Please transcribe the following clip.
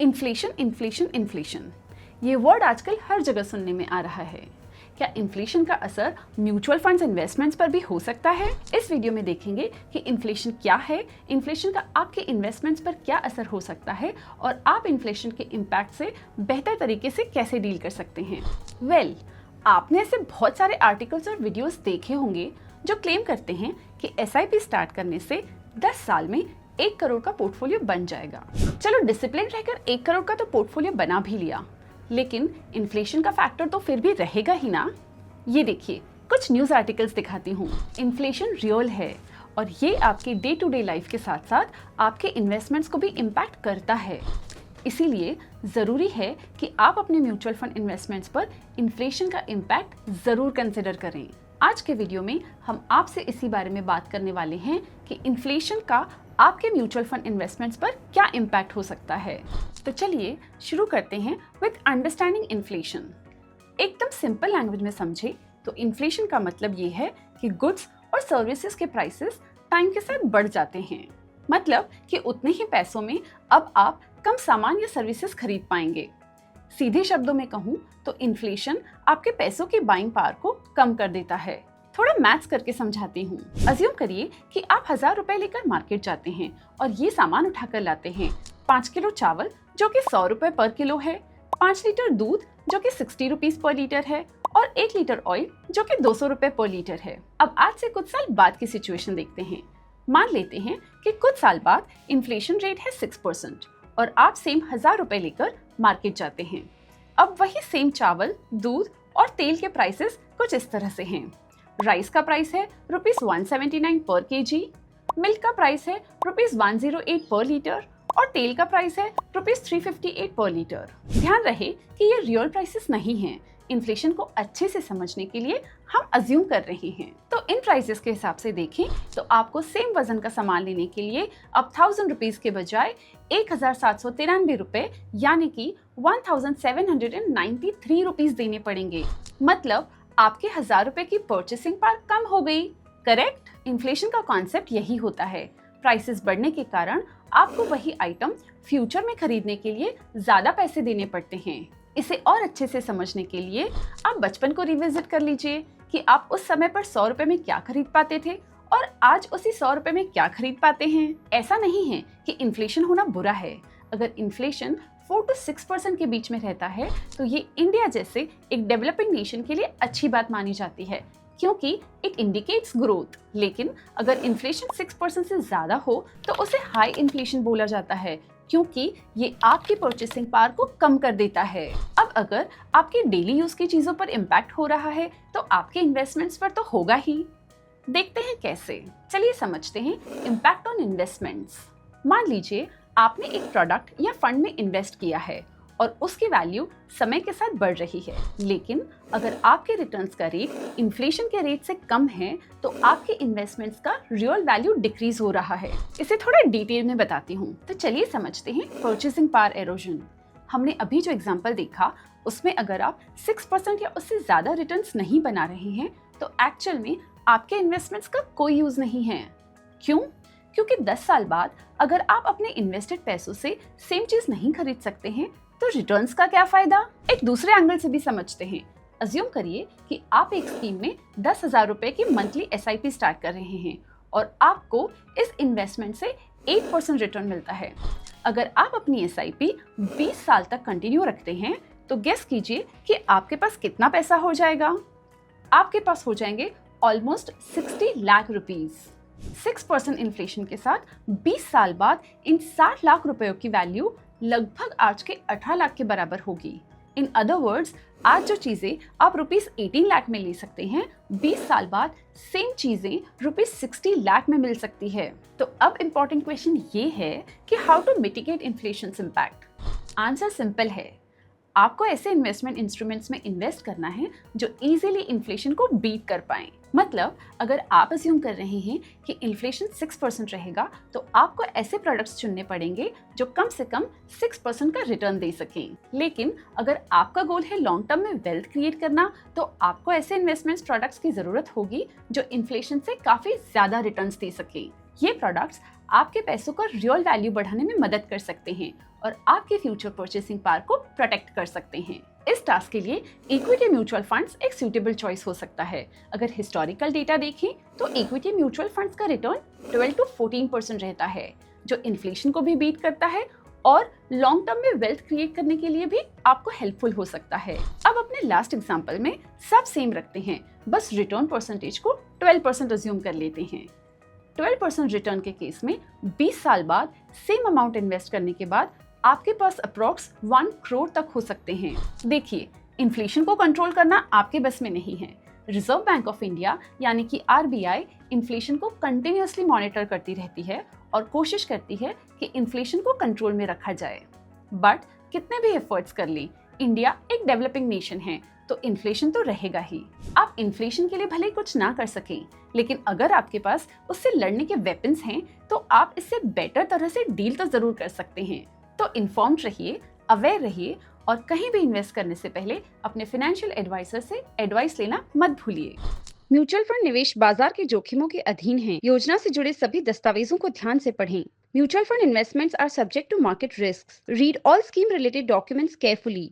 Inflation inflation inflation, ये word आजकल हर जगह सुनने में आ रहा है। क्या इन्फ्लेशन का असर म्यूचुअल फंड्स इन्वेस्टमेंट्स पर भी हो सकता है? इस वीडियो में देखेंगे कि इन्फ्लेशन क्या है, इन्फ्लेशन का आपके इन्वेस्टमेंट्स पर क्या असर हो सकता है और आप इन्फ्लेशन के इम्पैक्ट से बेहतर तरीके से कैसे डील कर सकते हैं। आपने ऐसे बहुत सारे आर्टिकल्स और वीडियोस देखे होंगे जो क्लेम करते हैं कि SIP स्टार्ट करने से 10 साल में 1 करोड़ का पोर्टफोलियो बन जाएगा। चलो डिसिप्लिन रहकर 1 करोड़ का तो पोर्टफोलियो बना भी लिया, लेकिन इन्फ्लेशन का फैक्टर तो फिर भी रहेगा ही ना। ये देखिए, कुछ न्यूज़ आर्टिकल्स दिखाती हूँ। इन्फ्लेशन रियल है और ये आपके डे टू डे लाइफ के साथ साथ आपके इन्वेस्टमेंट्स को भी इम्पैक्ट करता है। इसीलिए ज़रूरी है कि आप अपने म्यूचुअल फंड इन्वेस्टमेंट्स पर इन्फ्लेशन का इम्पैक्ट ज़रूर कंसिडर करें। आज के वीडियो में हम आपसे इसी बारे में बात करने वाले हैं कि इन्फ्लेशन का आपके म्यूचुअल फंड इन्वेस्टमेंट्स पर क्या इम्पैक्ट हो सकता है। तो चलिए शुरू करते हैं विद अंडरस्टैंडिंग इन्फ्लेशन। एकदम सिंपल लैंग्वेज में समझे तो इन्फ्लेशन का मतलब ये है कि गुड्स और सर्विसेज के प्राइसेस टाइम के साथ बढ़ जाते हैं। मतलब कि उतने ही पैसों में अब आप कम सामान या सर्विसेज खरीद पाएंगे। सीधे शब्दों में कहूँ तो इन्फ्लेशन आपके पैसों की बाइंग पावर को कम कर देता है। थोड़ा मैथ्स करके समझाती हूँ। अज्यूम करिए कि आप 1000 रुपए लेकर मार्केट जाते हैं और ये सामान उठाकर लाते हैं 5 किलो चावल जो कि 100 रुपए पर किलो है, 5 लीटर दूध जो कि 60 रुपीज पर लीटर है और 1 लीटर ऑयल जो कि 200 रुपए पर लीटर है। अब आज से कुछ साल बाद की सिचुएशन देखते हैं। मान लेते हैं कि कुछ साल बाद इन्फ्लेशन रेट है 6% और आप सेम 1000 रुपए लेकर मार्केट जाते हैं। अब वही सेम चावल, दूध और तेल के प्राइसेस कुछ इस तरह से हैं। राइस का प्राइस है ₹179 पर केजी, मिल्क का प्राइस है ₹108 पर लीटर और तेल का प्राइस है ₹358 पर लीटर। ध्यान रहे कि ये रियल प्राइसेस नहीं हैं। इन्फ्लेशन को अच्छे से समझने के लिए हम अज्यूम कर रहे हैं। तो इन प्राइसेस के हिसाब से देखें तो आपको सेम वजन का सामान लेने के लिए अब 1000 रुपीज के बजाय 1793 रुपए यानी कि 1793 रुपीज देने पड़ेंगे। मतलब आपके 1000 रुपए की परचेसिंग पावर कम हो गई। करेक्ट? इन्फ्लेशन का कॉन्सेप्ट यही होता है। प्राइसेस बढ़ने के कारण आपको वही आइटम फ्यूचर में खरीदने के लिए ज्यादा पैसे देने पड़ते हैं। इसे और अच्छे से समझने के लिए आप बचपन को रिविजिट कर लीजिए कि आप उस समय पर 100 रुपए में क्या खरीद पाते थे और आज उसी 100 रुपए में क्या खरीद पाते हैं। ऐसा नहीं है कि इन्फ्लेशन होना बुरा है। अगर इन्फ्लेशन 4 to 6% के बीच में रहता है तो ये इंडिया जैसे एक डेवलपिंग नेशन के लिए अच्छी बात मानी जाती है, क्योंकि इट इंडिकेट्स ग्रोथ। लेकिन अगर इन्फ्लेशन 6% से ज्यादा हो तो उसे हाई इन्फ्लेशन बोला जाता है, क्योंकि ये आपकी परचेसिंग पावर को कम कर देता है। अब अगर आपके डेली यूज की चीजों पर इम्पैक्ट हो रहा है तो आपके इन्वेस्टमेंट्स पर तो होगा ही। देखते हैं कैसे। चलिए समझते हैं इम्पैक्ट ऑन इन्वेस्टमेंट्स। मान लीजिए आपने एक प्रोडक्ट या फंड में इन्वेस्ट किया है और उसकी वैल्यू समय के साथ बढ़ रही है, लेकिन अगर आपके रिटर्न्स का रेट इन्फ्लेशन के रेट से कम है तो आपके इन्वेस्टमेंट्स का रियल वैल्यू डिक्रीज हो रहा है। इसे थोड़ा डिटेल में बताती हूँ। तो चलिए समझते हैं परचेसिंग पावर एरोजन। हमने अभी जो एग्जांपल देखा उसमें अगर आप 6% या उससे ज्यादा रिटर्न्स नहीं बना रहे हैं तो एक्चुअल में आपके इन्वेस्टमेंट्स का कोई यूज नहीं है। क्यों? क्योंकि 10 साल बाद अगर आप अपने इन्वेस्टेड पैसों से सेम चीज नहीं खरीद सकते हैं तो रिटर्न्स का क्या फायदा। एक दूसरे एंगल से भी समझते हैं। अज्यूम करिए कि आप एक स्कीम में 10,000 रुपए की मंथली SIP स्टार्ट कर रहे हैं और आपको इस इन्वेस्टमेंट से 8% रिटर्न मिलता है। अगर आप अपनी SIP 20 साल तक कंटिन्यू रखते हैं तो गेस कीजिए कि आपके पास कितना पैसा हो जाएगा। आपके पास हो जाएंगे ऑलमोस्ट 60 लाख रुपीज। 6% इन्फ्लेशन के साथ 20 साल बाद इन 60 लाख रुपयों की वैल्यू लगभग आज के 18 लाख के बराबर होगी। इन अदर वर्ड्स, आज जो चीजें आप ₹18 लाख में ले सकते हैं, 20 साल बाद सेम चीजें ₹60 लाख में मिल सकती है। तो अब इम्पोर्टेंट क्वेश्चन ये है कि how to mitigate inflation impact. Answer simple है। आपको ऐसे इन्वेस्टमेंट इंस्ट्रूमेंट्स में इन्वेस्ट करना है जो इजीली इन्फ्लेशन को बीट कर पाएं। मतलब अगर आप अज्यूम कर रहे हैं कि इन्फ्लेशन 6% रहेगा तो आपको ऐसे प्रोडक्ट्स चुनने पड़ेंगे जो कम से कम 6% का रिटर्न दे सकें। लेकिन अगर आपका गोल है लॉन्ग टर्म में वेल्थ क्रिएट करना तो आपको ऐसे इन्वेस्टमेंट्स प्रोडक्ट्स की जरूरत होगी जो इन्फ्लेशन से काफी ज्यादा रिटर्न्स दे सकें। ये प्रोडक्ट्स आपके पैसों का रियल वैल्यू बढ़ाने में मदद कर सकते हैं और आपके फ्यूचर परचेसिंग पावर को प्रोटेक्ट कर सकते हैं। इस टास्क के लिए इक्विटी म्यूचुअल फंड्स एक सूटेबल चॉइस हो सकता है। अगर हिस्टोरिकल डेटा देखें तो इक्विटी म्यूचुअल फंड्स का रिटर्न 12 to 14% रहता है, जो इन्फ्लेशन को भी बीट करता है और लॉन्ग टर्म में वेल्थ क्रिएट करने के लिए भी आपको हेल्पफुल हो सकता है। अब अपने लास्ट एग्जांपल में सब सेम रखते हैं, बस रिटर्न परसेंटेज को 12% अज्यूम कर लेते हैं। 12% रिटर्न के केस में 20 साल बाद सेम अमाउंट इन्वेस्ट करने के बाद आपके पास अप्रॉक्स 1 करोड़ तक हो सकते हैं। देखिए, इन्फ्लेशन को कंट्रोल करना आपके बस में नहीं है। रिजर्व बैंक ऑफ इंडिया यानी कि आरबीआई इन्फ्लेशन को कंटिन्यूअसली मॉनिटर करती रहती है और कोशिश करती है कि इन्फ्लेशन को कंट्रोल में रखा जाए। बट कितने भी एफर्ट्स कर लें, इंडिया एक डेवलपिंग नेशन है, तो इन्फ्लेशन तो रहेगा ही। आप इन्फ्लेशन के लिए भले कुछ ना कर सकें, लेकिन अगर आपके पास उससे लड़ने के वेपन्स हैं, तो आप इससे बेटर तरह से डील तो जरूर कर सकते हैं। तो इन्फॉर्म्ड रहिए, अवेयर रहिए और कहीं भी इन्वेस्ट करने से पहले अपने फाइनेंशियल एडवाइजर से एडवाइस लेना मत भूलिए। म्यूचुअल फंड निवेश बाजार के जोखिमों के अधीन है। योजना से जुड़े सभी दस्तावेजों को ध्यान से पढ़ें। Mutual fund investments are subject to market risk. Read all scheme related documents carefully.